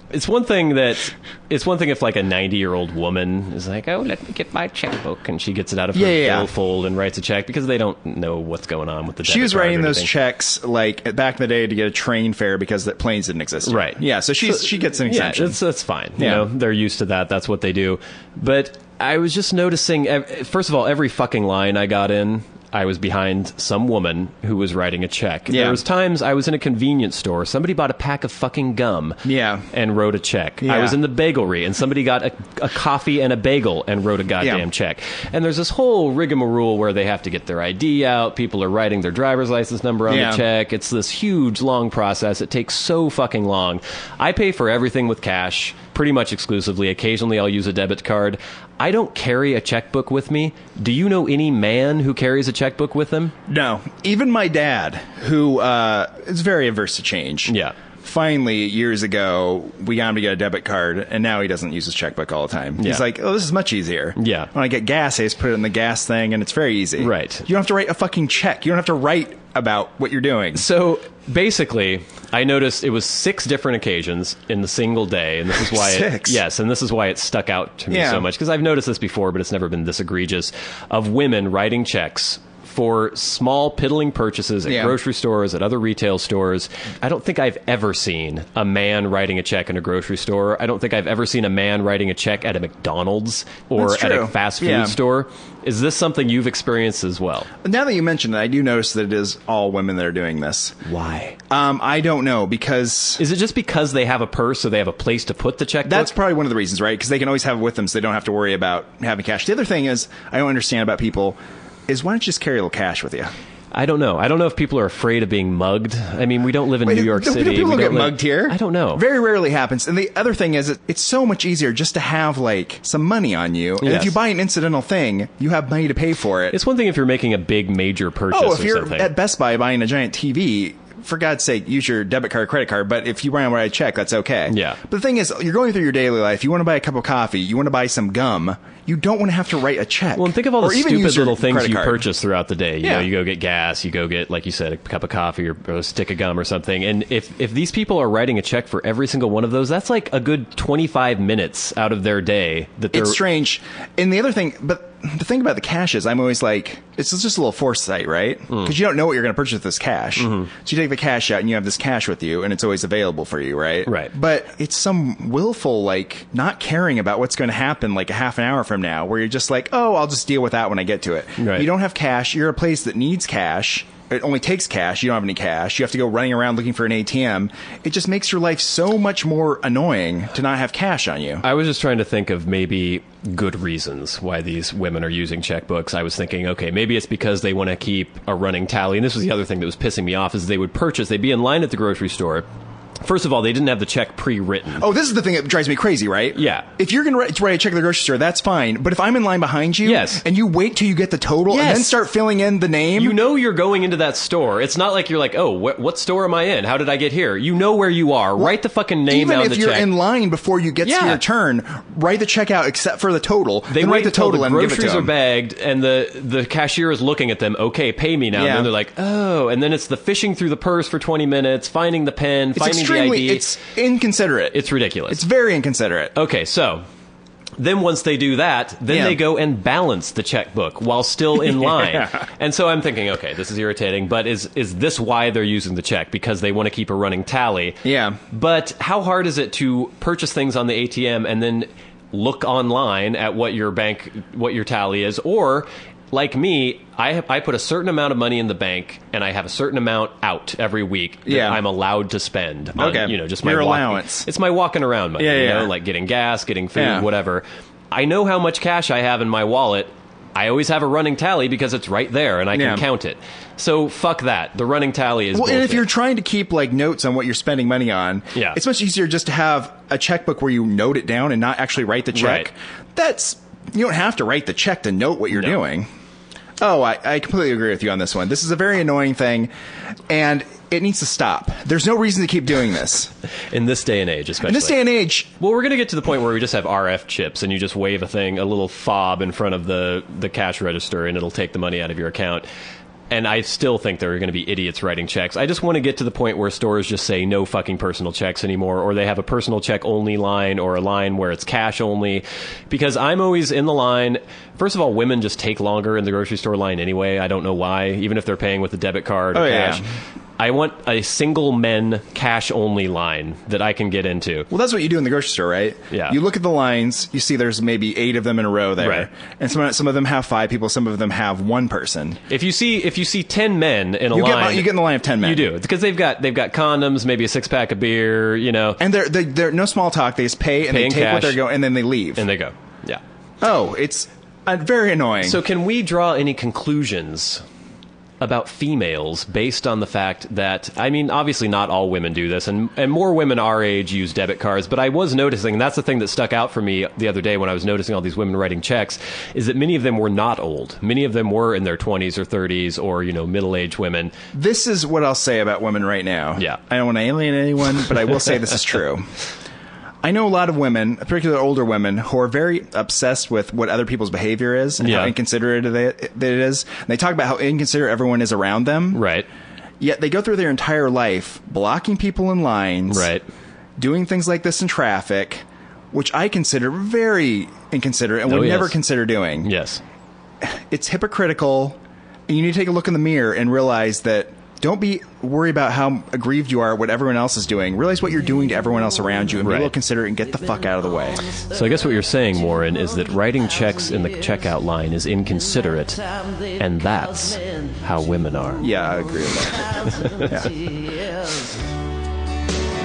it's one thing if like a 90-year-old woman is like, oh, let me get my checkbook, and she gets it out of her billfold and writes a check because they don't know what's going on with the debit She was card writing or those anything. checks like back in the day to get a train fare because the planes didn't exist. Right. Yeah, so she gets an exemption. Yeah, that's fine. You Yeah. know, they're used to that. That's what they do. But I was just noticing, first of all, every fucking line I got in, I was behind some woman who was writing a check. Yeah. There was times I was in a convenience store. Somebody bought a pack of fucking gum and wrote a check. Yeah. I was in the bagelry, and somebody got a coffee and a bagel and wrote a goddamn check. And there's this whole rigmarole where they have to get their ID out. People are writing their driver's license number on the check. It's this huge, long process. It takes so fucking long. I pay for everything with cash, pretty much exclusively. Occasionally I'll use a debit card. I don't carry a checkbook with me. Do you know any man who carries a checkbook with him? No. Even my dad, who is very averse to change. Yeah. Finally, years ago, we got him to get a debit card, and now he doesn't use his checkbook all the time. Yeah. He's like, oh, this is much easier. Yeah. When I get gas, I just put it in the gas thing, and it's very easy. Right. You don't have to write a fucking check. You don't have to write about what you're doing. So basically, I noticed it was 6 different occasions in the single day, and this is why 6? Yes, and this is why it stuck out to me so much, because I've noticed this before, but it's never been this egregious, of women writing checks for small piddling purchases at grocery stores, at other retail stores. I don't think I've ever seen a man writing a check in a grocery store. I don't think I've ever seen a man writing a check at a McDonald's or at a fast food store. Is this something you've experienced as well? Now that you mention it, I do notice that it is all women that are doing this. Why? I don't know, because... Is it just because they have a purse, so they have a place to put the checkbook? That's probably one of the reasons, right? Because they can always have it with them, so they don't have to worry about having cash. The other thing is, I don't understand about people, is why don't you just carry a little cash with you? I don't know. I don't know if people are afraid of being mugged. I mean, we don't live in New York City. People don't get mugged here. I don't know. Very rarely happens. And the other thing is, it's so much easier just to have, like, some money on you. And if you buy an incidental thing, you have money to pay for it. It's one thing if you're making a big major purchase or something. Oh, if you're at Best Buy buying a giant TV... For God's sake, use your debit card, credit card, but if you write a check, that's okay. Yeah. But the thing is, you're going through your daily life, you want to buy a cup of coffee, you want to buy some gum, you don't want to have to write a check. Well, and think of all the stupid little things you purchase throughout the day. You know, you go get gas, you go get, like you said, a cup of coffee or a stick of gum or something. And if these people are writing a check for every single one of those, that's like a good 25 minutes out of their day that they're... It's strange. And the other thing, but the thing about the cash is, I'm always like, it's just a little foresight, right? Because you don't know what you're going to purchase with this cash. So you take the cash out and you have this cash with you, and it's always available for you, right? Right. But it's some willful, like, not caring about what's going to happen like a half an hour from now, where you're just like, oh, I'll just deal with that when I get to it. Right. You don't have cash. You're a place that needs cash. It only takes cash. You don't have any cash. You have to go running around looking for an ATM. It just makes your life so much more annoying to not have cash on you. I was just trying to think of maybe good reasons why these women are using checkbooks. I was thinking, okay, maybe it's because they want to keep a running tally. And this was the other thing that was pissing me off, is they'd be in line at the grocery store First of all, they didn't have the check pre-written. Oh, this is the thing that drives me crazy, right? Yeah. If you're going to write a check at the grocery store, that's fine. But if I'm in line behind you, yes, and you wait till you get the total, yes, and then start filling in the name, you know you're going into that store. It's not like you're like, oh, what store am I in? How did I get here? You know where you are. Write the fucking name down the check. Even if you're in line before you get to your turn, write the check out except for the total. They wait the total the and give it to groceries them. are bagged, and the cashier is looking at them. Okay, pay me now. Yeah. And then they're like, oh, and then it's the fishing through the purse for 20 minutes, finding the pen, finding the ID. It's inconsiderate. It's ridiculous. It's very inconsiderate. Okay, so then once they do that, then they go and balance the checkbook while still in line. And so I'm thinking, okay, this is irritating, but is this why they're using the check? Because they want to keep a running tally. Yeah. But how hard is it to purchase things on the ATM and then look online at what your tally is? Or like me, I put a certain amount of money in the bank, and I have a certain amount out every week that I'm allowed to spend on, just my allowance. It's my walking around money, you know, like getting gas, getting food, whatever. I know how much cash I have in my wallet. I always have a running tally because it's right there, and I can count it. So fuck that. The running tally is bullshit. And if you're trying to keep like notes on what you're spending money on, it's much easier just to have a checkbook where you note it down and not actually write the check. Right. You don't have to write the check to note what you're doing. Oh, I completely agree with you on this one. This is a very annoying thing, and it needs to stop. There's no reason to keep doing this. In this day and age, especially. In this day and age. Well, we're going to get to the point where we just have RF chips, and you just wave a little fob in front of the cash register, and it'll take the money out of your account. And I still think there are going to be idiots writing checks. I just want to get to the point where stores just say no fucking personal checks anymore, or they have a personal check only line, or a line where it's cash only. Because I'm always in the line. First of all, women just take longer in the grocery store line anyway. I don't know why, even if they're paying with a debit card or cash. Yeah. I want a single men cash only line that I can get into. Well, that's what you do in the grocery store, right? Yeah. You look at the lines, you see there's maybe 8 of them in a row there. Right. And some of them have 5 people, some of them have 1 person. If you see 10 men in a line, you get in the line of 10 men. You do, because they've got condoms, maybe a 6-pack of beer, you know. And they're no small talk. They just pay and they take what they're going, and then they leave. And they go. Yeah. Oh, it's very annoying. So can we draw any conclusions about females based on the fact that, I mean, obviously not all women do this, and more women our age use debit cards, but I was noticing, and that's the thing that stuck out for me the other day when I was noticing all these women writing checks, is that many of them were not old. Many of them were in their 20s or 30s, or, middle-aged women. This is what I'll say about women right now. Yeah. I don't want to alienate anyone, but I will say this is true. I know a lot of women, particularly older women, who are very obsessed with what other people's behavior is and how inconsiderate it is. And they talk about how inconsiderate everyone is around them. Right. Yet they go through their entire life blocking people in lines. Right. Doing things like this in traffic, which I consider very inconsiderate and would never consider doing. Yes. It's hypocritical. And you need to take a look in the mirror and realize that don't worry about how aggrieved you are at what everyone else is doing. Realize what you're doing to everyone else around you and be a little considerate and get the fuck out of the way. So I guess what you're saying, Warren, is that writing checks in the checkout line is inconsiderate, and that's how women are. Yeah, I agree with that.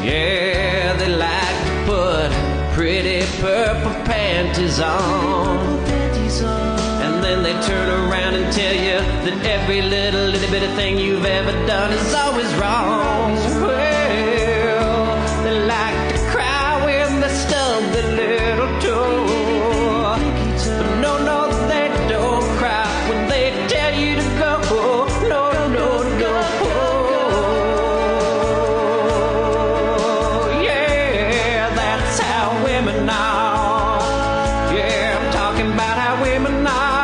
Yeah, they like to put pretty purple panties on. And then they turn around and tell you that every little bit of thing you've ever done is always wrong. Well, they like to cry when they stub their little toe. But no, they don't cry when they tell you to go. No. Yeah, that's how women are. Yeah, I'm talking about how women are.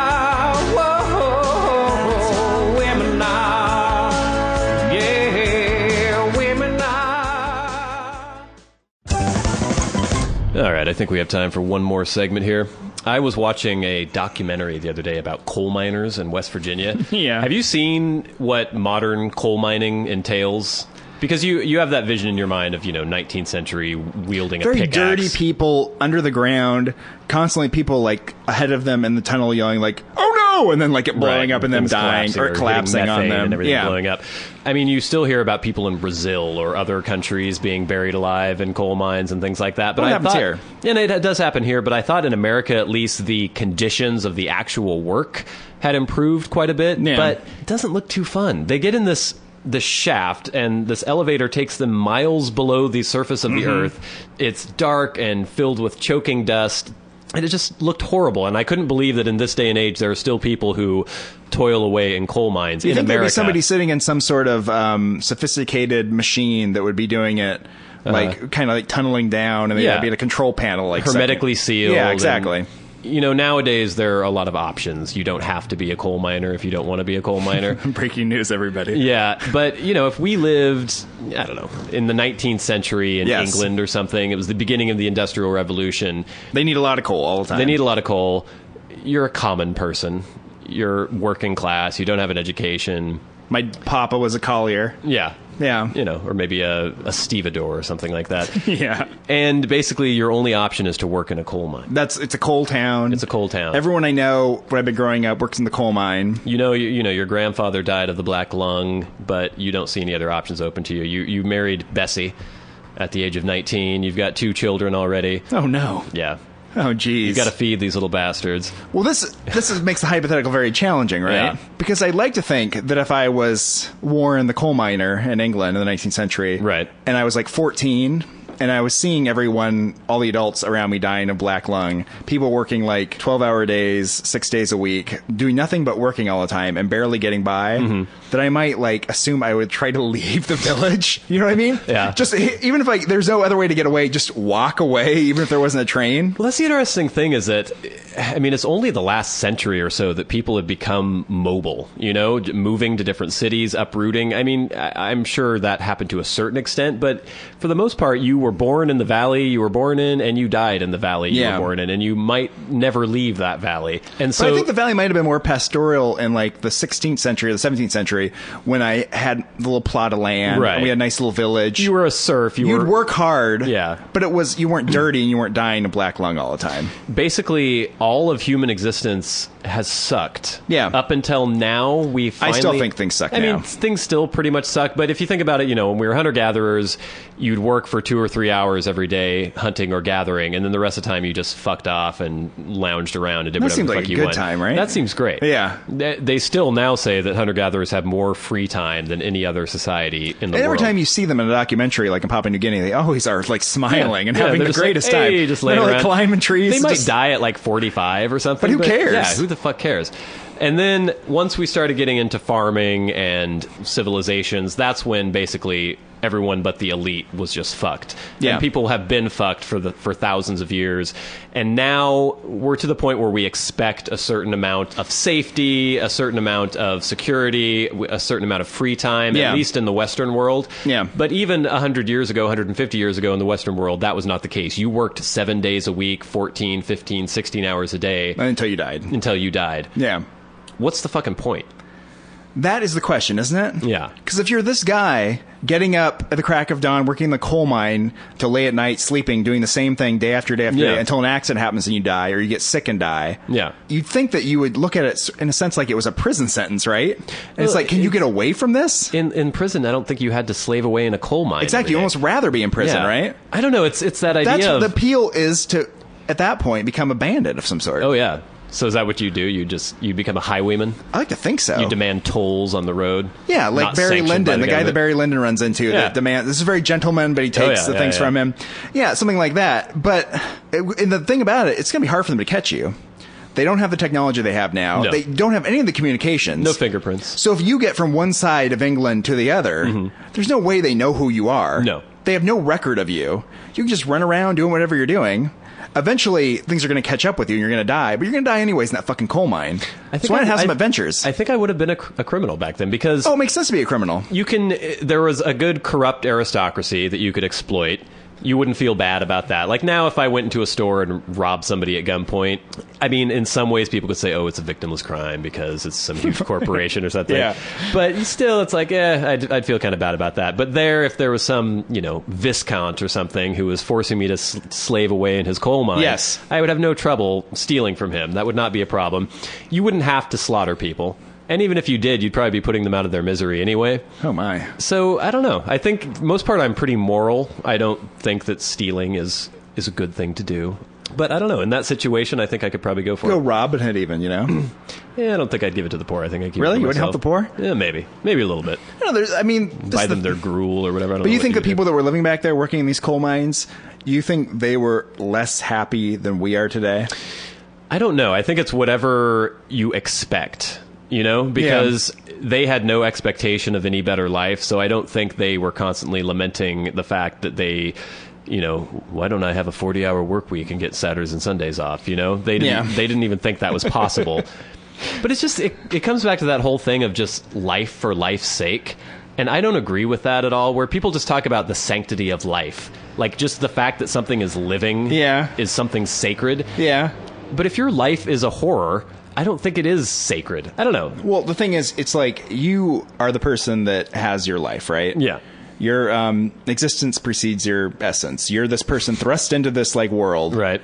All right, I think we have time for one more segment here. I was watching a documentary the other day about coal miners in West Virginia. Yeah. Have you seen what modern coal mining entails? Because you have that vision in your mind of, 19th century wielding a pickaxe. Very dirty people under the ground, constantly people like ahead of them in the tunnel yelling like, "Oh no!" and then like it blowing up and them dying or collapsing on them and everything blowing up. I mean, you still hear about people in Brazil or other countries being buried alive in coal mines and things like that. But it happens here. And it does happen here, but I thought in America at least the conditions of the actual work had improved quite a bit, but it doesn't look too fun. They get in this the shaft, and this elevator takes them miles below the surface of the earth. It's dark and filled with choking dust. And it just looked horrible, and I couldn't believe that in this day and age there are still people who toil away in coal mines in America. There'd be somebody sitting in some sort of sophisticated machine that would be doing it, like kind of like tunneling down, and they'd be at a control panel, like hermetically sealed. Yeah, exactly. And, you know, nowadays there are a lot of options. You don't have to be a coal miner if you don't want to be a coal miner. Breaking news, everybody. Yeah, but, you know, if we lived, I don't know, in the 19th century in England or something, it was the beginning of the Industrial Revolution. They need a lot of coal all the time. They need a lot of coal. You're a common person. You're working class. You don't have an education. My papa was a collier. Yeah. Yeah. You know, or maybe a stevedore or something like that. Yeah. And basically your only option is to work in a coal mine. It's a coal town. It's a coal town. Everyone I know, when I've been growing up, works in the coal mine. You know, your grandfather died of the black lung, but you don't see any other options open to you. You married Bessie at the age of 19. You've got 2 children already. Oh, no. Yeah. Oh, geez. You got to feed these little bastards. Well, this makes the hypothetical very challenging, right? Yeah. Because I'd like to think that if I was Warren the coal miner in England in the 19th century, right, and I was like 14, and I was seeing everyone, all the adults around me dying of black lung, people working like 12-hour days, 6 days a week, doing nothing but working all the time and barely getting by, that I might like assume I would try to leave the village. You know what I mean? Yeah. Just even if there's no other way to get away, just walk away, even if there wasn't a train. Well, that's the interesting thing is that, I mean, it's only the last century or so that people have become mobile, you know, moving to different cities, uprooting. I mean, I'm sure that happened to a certain extent, but for the most part, you were born in the valley you were born in, and you died in the valley you were born in, and you might never leave that valley. And so but I think the valley might have been more pastoral in like the 16th century or the 17th century when I had the little plot of land. Right. And we had a nice little village. You were a serf. You'd work hard. Yeah. But you weren't dirty and you weren't dying of black lung all the time. Basically, all of human existence has sucked. Yeah. Up until now, we finally... I still think things suck now. I mean, things still pretty much suck, but if you think about it, you know, when we were hunter-gatherers, you'd work for 2 or 3 hours every day hunting or gathering, and then the rest of the time you just fucked off and lounged around and did whatever the fuck you want. That seems like a good time, right? That seems great. Yeah. They still now say that hunter-gatherers have more free time than any other society in the world. And every time you see them in a documentary, like in Papua New Guinea, they always are like smiling and having the greatest time. Hey, just laying around. Like climbing trees. They might die at like 45 or something. But who cares? Yeah, who the fuck cares? And then once we started getting into farming and civilizations, that's when basically everyone but the elite was just fucked. Yeah. And people have been fucked for thousands of years. And now we're to the point where we expect a certain amount of safety, a certain amount of security, a certain amount of free time, at least in the Western world. Yeah. But even 100 years ago, 150 years ago in the Western world, that was not the case. You worked 7 days a week, 14, 15, 16 hours a day. Until you died. Until you died. Yeah. What's the fucking point? That is the question, isn't it? Yeah. Because if you're this guy getting up at the crack of dawn, working in the coal mine till late at night, sleeping, doing the same thing day after day after day until an accident happens and you die, or you get sick and die. Yeah. You'd think that you would look at it in a sense like it was a prison sentence, right? And it's like, can you get away from this? In prison, I don't think you had to slave away in a coal mine. Exactly. You almost rather be in prison, right? I don't know. It's that idea That's the appeal is to, at that point, become a bandit of some sort. Oh, yeah. So is that what you do? You become a highwayman? I like to think so. You demand tolls on the road? Yeah, like Barry Lyndon, the guy that Barry Lyndon runs into. Yeah. That demand. This is a very gentleman, but he takes the things from him. Yeah, something like that. But and the thing about it, it's going to be hard for them to catch you. They don't have the technology they have now. No. They don't have any of the communications. No fingerprints. So if you get from one side of England to the other, there's no way they know who you are. No. They have no record of you. You can just run around doing whatever you're doing. Eventually, things are going to catch up with you and you're going to die, but you're going to die anyways in that fucking coal mine. So why not have some adventures? I think I would have been a criminal back then because... Oh, it makes sense to be a criminal. There was a good corrupt aristocracy that you could exploit. You wouldn't feel bad about that. Like now, if I went into a store and robbed somebody at gunpoint, I mean, in some ways people could say, oh, it's a victimless crime because it's some huge corporation or something. Yeah. But still, it's like, I'd feel kind of bad about that. But if there was some, Viscount or something who was forcing me to slave away in his coal mine, yes, I would have no trouble stealing from him. That would not be a problem. You wouldn't have to slaughter people. And even if you did, you'd probably be putting them out of their misery anyway. Oh, my. So, I don't know. I think most part I'm pretty moral. I don't think that stealing is a good thing to do. But I don't know. In that situation, I think I could probably go for it. Go Robin Hood even, Yeah, I don't think I'd give it to the poor. I think I'd keep it Really? for You wouldn't help the poor? Yeah, maybe a little bit. No, Buy them their gruel or whatever. I don't But know you what think the would do. people that were living back there working in these coal mines, you think they were less happy than we are today? I don't know. I think it's whatever you expect, because they had no expectation of any better life. So I don't think they were constantly lamenting the fact that they, why don't I have a 40-hour work week and get Saturdays and Sundays off? They didn't even think that was possible. But it's just, it comes back to that whole thing of just life for life's sake. And I don't agree with that at all, where people just talk about the sanctity of life. Like, just the fact that something is living is something sacred. Yeah. But if your life is a horror, I don't think it is sacred. I don't know. Well, the thing is, it's like you are the person that has your life, right? Yeah. Your existence precedes your essence. You're this person thrust into this world. Right.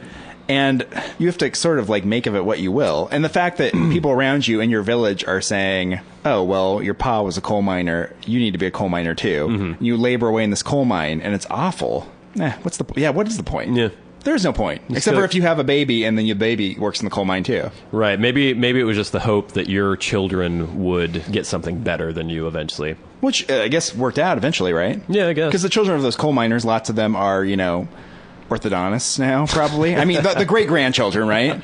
And you have to sort of make of it what you will. And the fact that people around you in your village are saying, oh, well, your pa was a coal miner. You need to be a coal miner too. Mm-hmm. You labor away in this coal mine and it's awful. What is the point? Yeah. There's no point. Except for if you have a baby and then your baby works in the coal mine too. Right. Maybe it was just the hope that your children would get something better than you eventually. Which I guess worked out eventually, right? Yeah, I guess. Because the children of those coal miners, lots of them are, orthodontists now, probably. I mean, the great-grandchildren, right?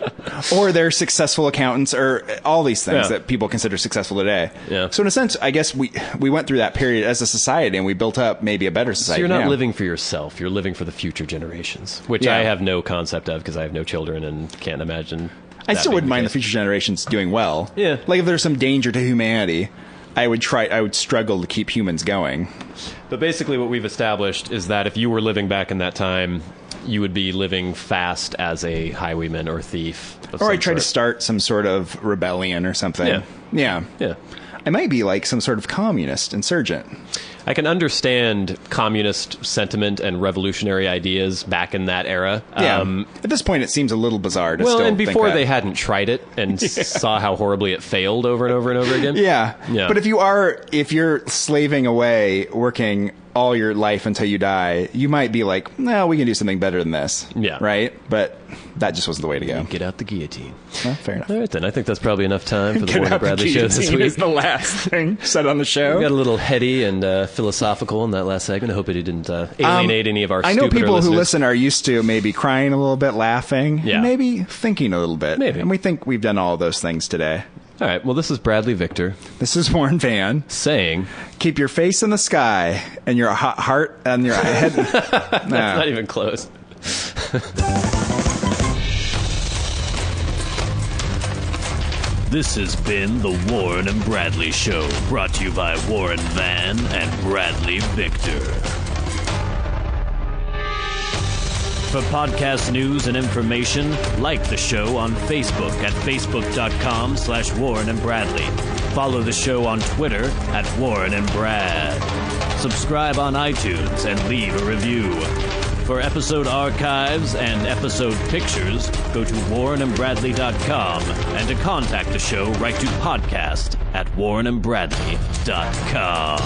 Or they're successful accountants, or all these things that people consider successful today. Yeah. So in a sense, I guess we went through that period as a society, and we built up maybe a better society. So you're not living for yourself. You're living for the future generations, which I have no concept of because I have no children and can't imagine. I still wouldn't mind the future generations doing well. Yeah. Like if there's some danger to humanity, I would struggle to keep humans going. But basically what we've established is that if you were living back in that time, you would be living fast as a highwayman or thief. Or I'd try to start some sort of rebellion or something. Yeah. I might be like some sort of communist insurgent. I can understand communist sentiment and revolutionary ideas back in that era. Yeah. At this point, it seems a little bizarre to still and before think that. They hadn't tried it and saw how horribly it failed over and over and over again. Yeah. But if you're slaving away, working all your life until you die, you might be like, no, we can do something better than this. Yeah. Right? But that just wasn't the way to go. Get out the guillotine. Well, fair enough. All right, then. I think that's probably enough time for the Warren Bradley show this week. Is the last thing said on the show. We got a little heady and philosophical in that last segment. I hope it didn't alienate any of our I know people listeners. who listen are used to maybe crying a little bit, laughing, and maybe thinking a little bit. Maybe. And we think we've done all of those things today. All right, well, this is Bradley Victor. This is Warren Van. Saying, keep your face in the sky and your heart and your head. That's not even close. This has been the Warren and Bradley Show, brought to you by Warren Van and Bradley Victor. For podcast news and information, like the show on Facebook at facebook.com/Warren and Bradley. Follow the show on Twitter at Warren and Brad. Subscribe on iTunes and leave a review. For episode archives and episode pictures, go to warrenandbradley.com, and to contact the show, write to podcast@warrenandbradley.com.